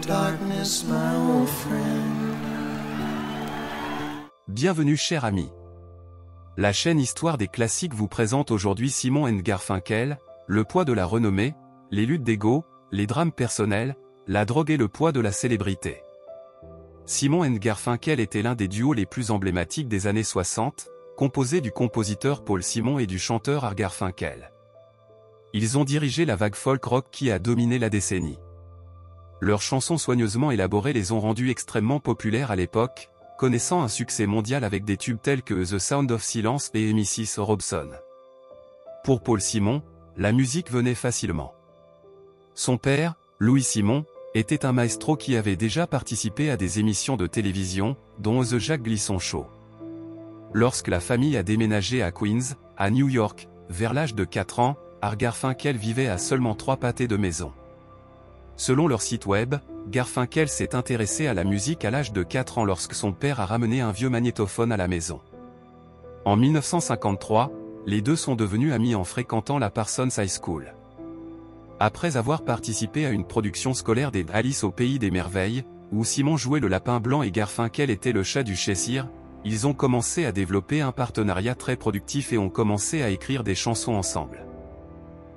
darkness, my old friend. Bienvenue cher ami. La chaîne Histoire des classiques vous présente aujourd'hui Simon & Garfunkel, le poids de la renommée, les luttes d'ego, les drames personnels, la drogue et le poids de la célébrité. Simon & Garfunkel était l'un des duos les plus emblématiques des années 60, composé du compositeur Paul Simon et du chanteur Art Garfunkel. Ils ont dirigé la vague folk rock qui a dominé la décennie. Leurs chansons soigneusement élaborées les ont rendus extrêmement populaires à l'époque, connaissant un succès mondial avec des tubes tels que The Sound of Silence et Mrs. Robson. Pour Paul Simon, la musique venait facilement. Son père, Louis Simon, était un maestro qui avait déjà participé à des émissions de télévision, dont The Jack Gleason Show. Lorsque la famille a déménagé à Queens, à New York, vers l'âge de 4 ans, Art Garfunkel vivait à seulement 3 pâtés de maison. Selon leur site web, Garfunkel s'est intéressé à la musique à l'âge de 4 ans lorsque son père a ramené un vieux magnétophone à la maison. En 1953, les deux sont devenus amis en fréquentant la Parsons High School. Après avoir participé à une production scolaire des Alice au Pays des Merveilles, où Simon jouait le lapin blanc et Garfunkel était le chat du Cheshire, ils ont commencé à développer un partenariat très productif et ont commencé à écrire des chansons ensemble.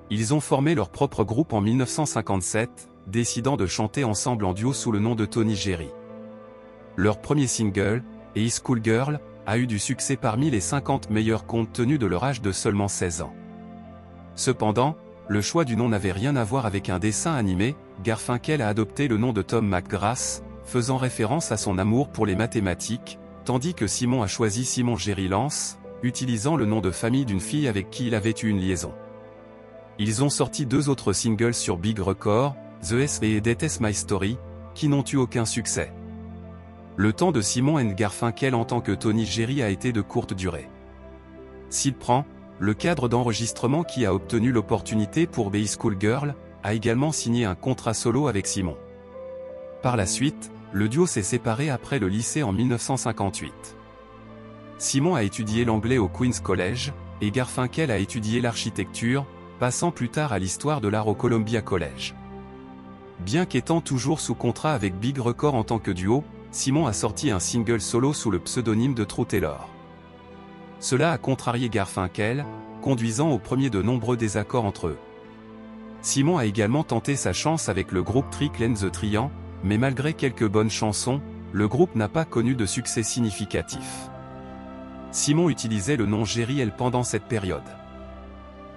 Ils ont formé leur propre groupe en 1957, décidant de chanter ensemble en duo sous le nom de Tony Jerry. Leur premier single, A School Girl, a eu du succès parmi les 50 meilleurs compte tenu de leur âge de seulement 16 ans. Cependant, le choix du nom n'avait rien à voir avec un dessin animé, Garfunkel a adopté le nom de Tom McGrath, faisant référence à son amour pour les mathématiques, tandis que Simon a choisi Simon Jerry Lance, utilisant le nom de famille d'une fille avec qui il avait eu une liaison. Ils ont sorti 2 autres singles sur Big Record, The S et That's My Story, qui n'ont eu aucun succès. Le temps de Simon & Garfunkel en tant que Tony Jerry a été de courte durée. S'il prend, le cadre d'enregistrement qui a obtenu l'opportunité pour Be School Girl, a également signé un contrat solo avec Simon. Par la suite, le duo s'est séparé après le lycée en 1958. Simon a étudié l'anglais au Queen's College, et Garfunkel a étudié l'architecture, passant plus tard à l'histoire de l'art au Columbia College. Bien qu'étant toujours sous contrat avec Big Record en tant que duo, Simon a sorti un single solo sous le pseudonyme de True Taylor. Cela a contrarié Garfunkel, conduisant au premier de nombreux désaccords entre eux. Simon a également tenté sa chance avec le groupe Trick and the Trian, mais malgré quelques bonnes chansons, le groupe n'a pas connu de succès significatif. Simon utilisait le nom Jerry L pendant cette période.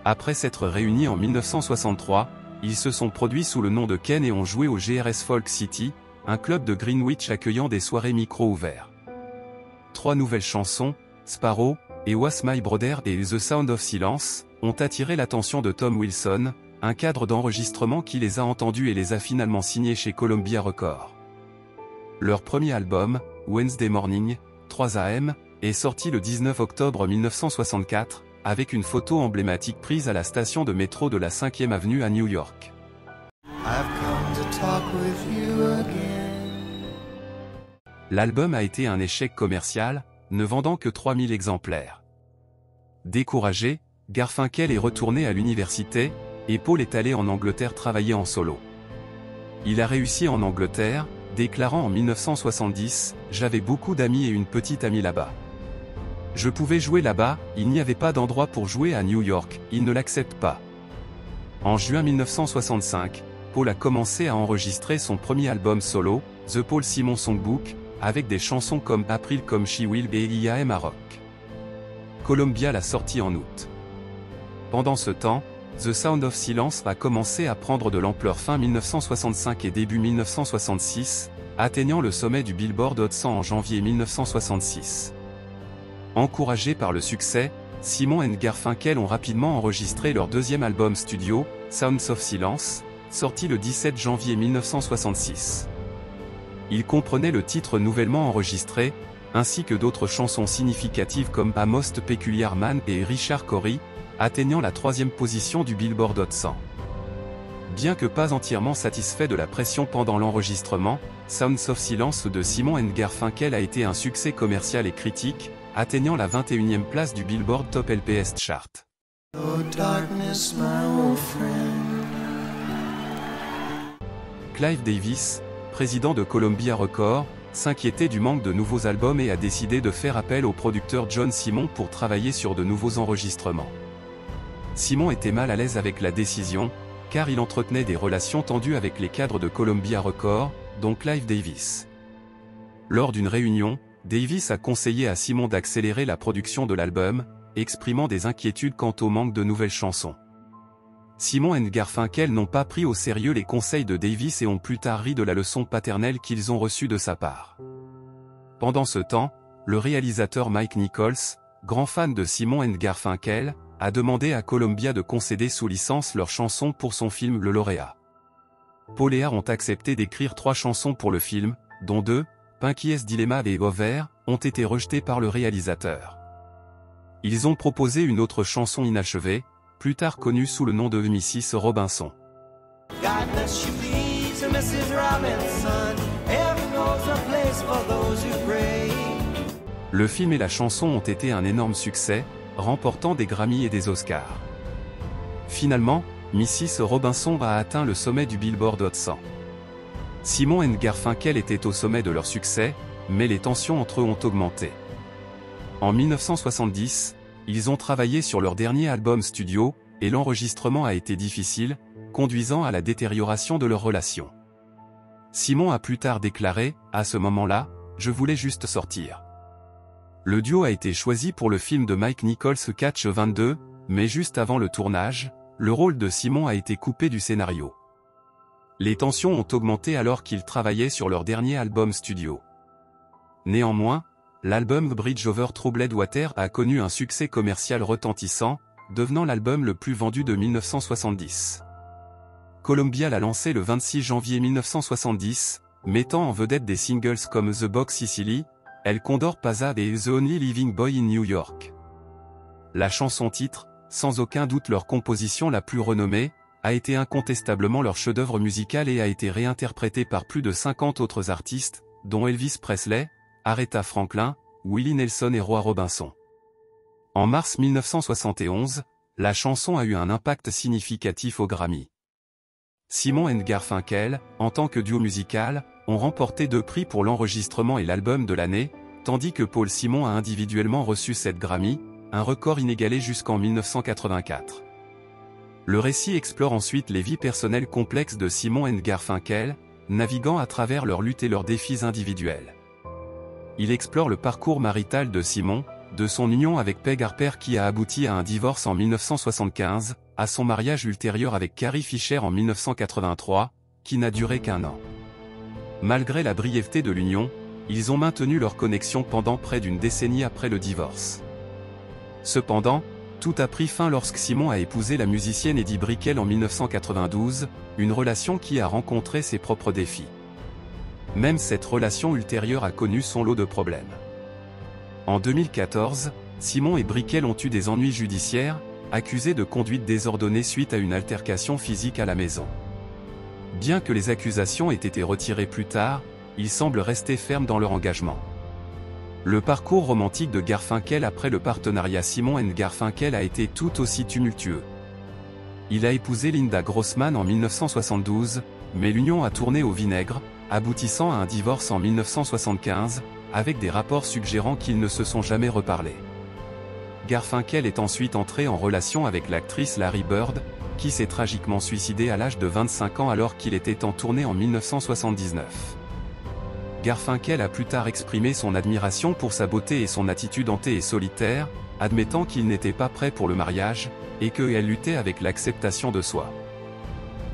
Après s'être réunis en 1963, ils se sont produits sous le nom de Ken et ont joué au GRS Folk City, un club de Greenwich accueillant des soirées micro ouverts. 3 nouvelles chansons, Sparrow, et Was My Brother et The Sound of Silence, ont attiré l'attention de Tom Wilson, un cadre d'enregistrement qui les a entendus et les a finalement signés chez Columbia Records. Leur premier album, Wednesday Morning, 3 AM, est sorti le 19 octobre 1964, avec une photo emblématique prise à la station de métro de la 5e avenue à New York. I've come to talk with you again. L'album a été un échec commercial, ne vendant que 3000 exemplaires. Découragé, Garfunkel est retourné à l'université, et Paul est allé en Angleterre travailler en solo. Il a réussi en Angleterre, déclarant en 1970 « J'avais beaucoup d'amis et une petite amie là-bas. Je pouvais jouer là-bas, il n'y avait pas d'endroit pour jouer à New York, ils ne l'acceptent pas. » En juin 1965, Paul a commencé à enregistrer son premier album solo, The Paul Simon Songbook, avec des chansons comme April comme She Will et I Am a Rock. Columbia l'a sorti en août. Pendant ce temps, The Sound of Silence a commencé à prendre de l'ampleur fin 1965 et début 1966, atteignant le sommet du Billboard Hot 100 en janvier 1966. Encouragés par le succès, Simon & Garfunkel ont rapidement enregistré leur deuxième album studio, Sounds of Silence, sorti le 17 janvier 1966. Il comprenait le titre nouvellement enregistré, ainsi que d'autres chansons significatives comme A Most Peculiar Man et Richard Cory, atteignant la 3e position du Billboard Hot 100. Bien que pas entièrement satisfait de la pression pendant l'enregistrement, Sounds of Silence de Simon & Garfunkel a été un succès commercial et critique, atteignant la 21e place du Billboard Top LPS Chart. Oh darkness, my old friend. Clive Davis, président de Columbia Records, s'inquiétait du manque de nouveaux albums et a décidé de faire appel au producteur John Simon pour travailler sur de nouveaux enregistrements. Simon était mal à l'aise avec la décision, car il entretenait des relations tendues avec les cadres de Columbia Records, dont Clive Davis. Lors d'une réunion, Davis a conseillé à Simon d'accélérer la production de l'album, exprimant des inquiétudes quant au manque de nouvelles chansons. Simon et Garfunkel n'ont pas pris au sérieux les conseils de Davis et ont plus tard ri de la leçon paternelle qu'ils ont reçue de sa part. Pendant ce temps, le réalisateur Mike Nichols, grand fan de Simon et Garfunkel, a demandé à Columbia de concéder sous licence leurs chansons pour son film Le Lauréat. Paul et Art ont accepté d'écrire 3 chansons pour le film, dont 2, Pinky's Dilemma et Over, ont été rejetées par le réalisateur. Ils ont proposé une autre chanson inachevée, plus tard connue sous le nom de Mrs. Robinson. God bless you, please, Mrs. Robinson. Heaven knows a place for those who pray. Le film et la chanson ont été un énorme succès, remportant des Grammy et des Oscars. Finalement, Mrs. Robinson a atteint le sommet du Billboard Hot 100. Simon et Garfunkel étaient au sommet de leur succès, mais les tensions entre eux ont augmenté. En 1970, ils ont travaillé sur leur dernier album studio, et l'enregistrement a été difficile, conduisant à la détérioration de leur relation. Simon a plus tard déclaré, à ce moment-là, je voulais juste sortir. Le duo a été choisi pour le film de Mike Nichols Catch 22, mais juste avant le tournage, le rôle de Simon a été coupé du scénario. Les tensions ont augmenté alors qu'ils travaillaient sur leur dernier album studio. Néanmoins, l'album Bridge Over Troubled Water a connu un succès commercial retentissant, devenant l'album le plus vendu de 1970. Columbia l'a lancé le 26 janvier 1970, mettant en vedette des singles comme The Box Sicily, El Condor Pasa et The Only Living Boy in New York. La chanson titre, sans aucun doute leur composition la plus renommée, a été incontestablement leur chef-d'œuvre musical et a été réinterprétée par plus de 50 autres artistes, dont Elvis Presley, Aretha Franklin, Willie Nelson et Roy Robinson. En mars 1971, la chanson a eu un impact significatif aux Grammy. Simon et Garfunkel, en tant que duo musical, ont remporté 2 prix pour l'enregistrement et l'album de l'année, tandis que Paul Simon a individuellement reçu 7 Grammy, un record inégalé jusqu'en 1984. Le récit explore ensuite les vies personnelles complexes de Simon et Garfunkel, naviguant à travers leurs luttes et leurs défis individuels. Il explore le parcours marital de Simon, de son union avec Peg Harper qui a abouti à un divorce en 1975, à son mariage ultérieur avec Carrie Fisher en 1983, qui n'a duré qu'1 an. Malgré la brièveté de l'union, ils ont maintenu leur connexion pendant près d'une décennie après le divorce. Cependant, tout a pris fin lorsque Simon a épousé la musicienne Eddie Brickell en 1992, une relation qui a rencontré ses propres défis. Même cette relation ultérieure a connu son lot de problèmes. En 2014, Simon et Brickell ont eu des ennuis judiciaires, accusés de conduite désordonnée suite à une altercation physique à la maison. Bien que les accusations aient été retirées plus tard, ils semblent rester fermes dans leur engagement. Le parcours romantique de Garfunkel après le partenariat Simon & Garfunkel a été tout aussi tumultueux. Il a épousé Linda Grossman en 1972, mais l'union a tourné au vinaigre, aboutissant à un divorce en 1975, avec des rapports suggérant qu'ils ne se sont jamais reparlés. Garfunkel est ensuite entré en relation avec l'actrice Larry Bird, qui s'est tragiquement suicidée à l'âge de 25 ans alors qu'il était en tournée en 1979. Garfunkel a plus tard exprimé son admiration pour sa beauté et son attitude hantée et solitaire, admettant qu'il n'était pas prêt pour le mariage, et qu'elle luttait avec l'acceptation de soi.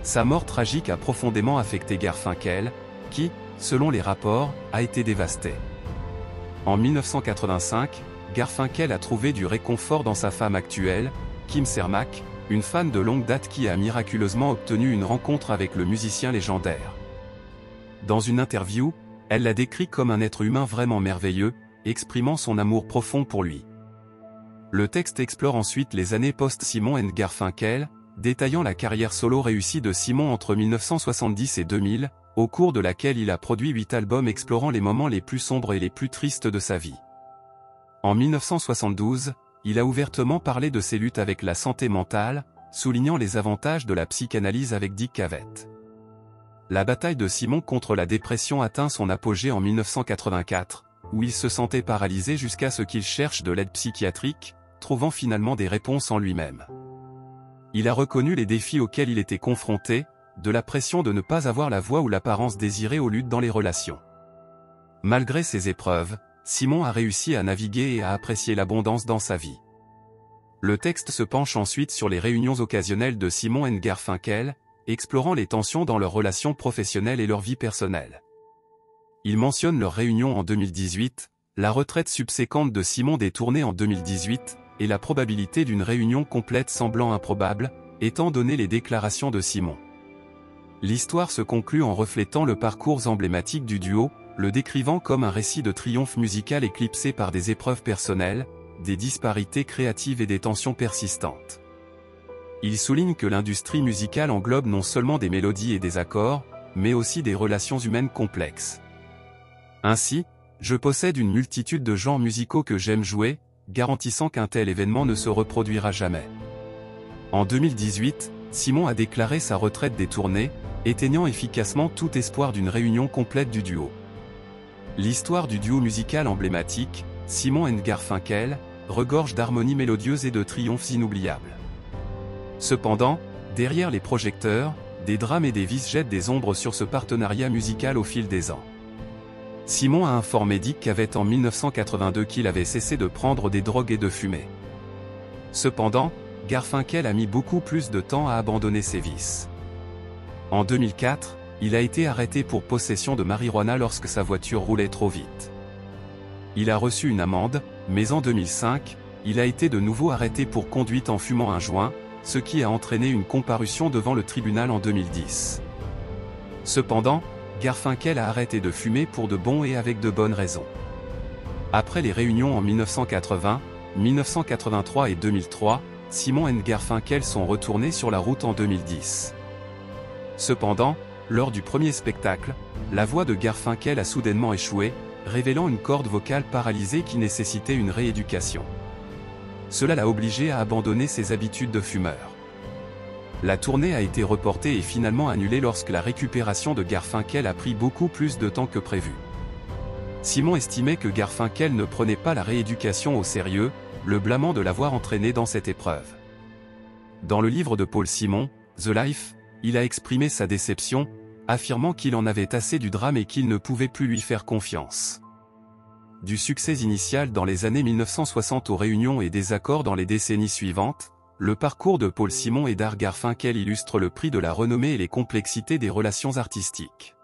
Sa mort tragique a profondément affecté Garfunkel, qui, selon les rapports, a été dévasté. En 1985, Garfunkel a trouvé du réconfort dans sa femme actuelle, Kim Cermak, une fan de longue date qui a miraculeusement obtenu une rencontre avec le musicien légendaire. Dans une interview, elle l'a décrit comme un être humain vraiment merveilleux, exprimant son amour profond pour lui. Le texte explore ensuite les années post-Simon & Garfunkel, détaillant la carrière solo réussie de Simon entre 1970 et 2000, au cours de laquelle il a produit 8 albums explorant les moments les plus sombres et les plus tristes de sa vie. En 1972, il a ouvertement parlé de ses luttes avec la santé mentale, soulignant les avantages de la psychanalyse avec Dick Cavett. La bataille de Simon contre la dépression atteint son apogée en 1984, où il se sentait paralysé jusqu'à ce qu'il cherche de l'aide psychiatrique, trouvant finalement des réponses en lui-même. Il a reconnu les défis auxquels il était confronté, de la pression de ne pas avoir la voix ou l'apparence désirée aux luttes dans les relations. Malgré ces épreuves, Simon a réussi à naviguer et à apprécier l'abondance dans sa vie. Le texte se penche ensuite sur les réunions occasionnelles de Simon et Garfunkel, explorant les tensions dans leurs relations professionnelles et leur vie personnelle. Il mentionne leur réunion en 2018, la retraite subséquente de Simon des tournées en 2018, et la probabilité d'une réunion complète semblant improbable, étant donné les déclarations de Simon. L'histoire se conclut en reflétant le parcours emblématique du duo, le décrivant comme un récit de triomphe musical éclipsé par des épreuves personnelles, des disparités créatives et des tensions persistantes. Il souligne que l'industrie musicale englobe non seulement des mélodies et des accords, mais aussi des relations humaines complexes. Ainsi, je possède une multitude de genres musicaux que j'aime jouer, garantissant qu'un tel événement ne se reproduira jamais. En 2018, Simon a déclaré sa retraite des tournées, éteignant efficacement tout espoir d'une réunion complète du duo. L'histoire du duo musical emblématique, Simon and Garfunkel, regorge d'harmonies mélodieuses et de triomphes inoubliables. Cependant, derrière les projecteurs, des drames et des vices jettent des ombres sur ce partenariat musical au fil des ans. Simon a informé Dick Cavett en 1982 qu'il avait cessé de prendre des drogues et de fumer. Cependant, Garfunkel a mis beaucoup plus de temps à abandonner ses vices. En 2004, il a été arrêté pour possession de marijuana lorsque sa voiture roulait trop vite. Il a reçu une amende, mais en 2005, il a été de nouveau arrêté pour conduite en fumant un joint, ce qui a entraîné une comparution devant le tribunal en 2010. Cependant, Garfunkel a arrêté de fumer pour de bons et avec de bonnes raisons. Après les réunions en 1980, 1983 et 2003, Simon and Garfunkel sont retournés sur la route en 2010. Cependant, lors du premier spectacle, la voix de Garfunkel a soudainement échoué, révélant une corde vocale paralysée qui nécessitait une rééducation. Cela l'a obligé à abandonner ses habitudes de fumeur. La tournée a été reportée et finalement annulée lorsque la récupération de Garfunkel a pris beaucoup plus de temps que prévu. Simon estimait que Garfunkel ne prenait pas la rééducation au sérieux, le blâmant de l'avoir entraîné dans cette épreuve. Dans le livre de Paul Simon, The Life, il a exprimé sa déception, affirmant qu'il en avait assez du drame et qu'il ne pouvait plus lui faire confiance. Du succès initial dans les années 1960 aux réunions et des accords dans les décennies suivantes, le parcours de Paul Simon et d'Art Garfunkel illustre le prix de la renommée et les complexités des relations artistiques.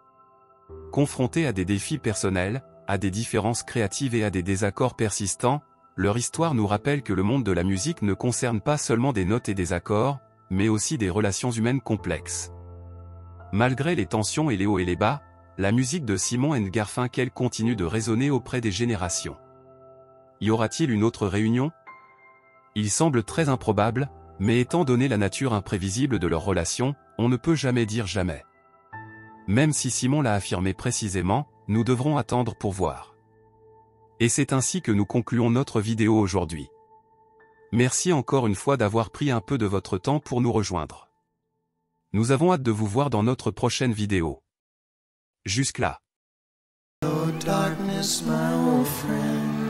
Confrontés à des défis personnels, à des différences créatives et à des désaccords persistants, leur histoire nous rappelle que le monde de la musique ne concerne pas seulement des notes et des accords, mais aussi des relations humaines complexes. Malgré les tensions et les hauts et les bas, la musique de Simon and Garfunkel continue de résonner auprès des générations. Y aura-t-il une autre réunion? Il semble très improbable, mais étant donné la nature imprévisible de leur relation, on ne peut jamais dire jamais. Même si Simon l'a affirmé précisément, nous devrons attendre pour voir. Et c'est ainsi que nous concluons notre vidéo aujourd'hui. Merci encore une fois d'avoir pris un peu de votre temps pour nous rejoindre. Nous avons hâte de vous voir dans notre prochaine vidéo. Jusque-là. Oh, darkness, my old friend.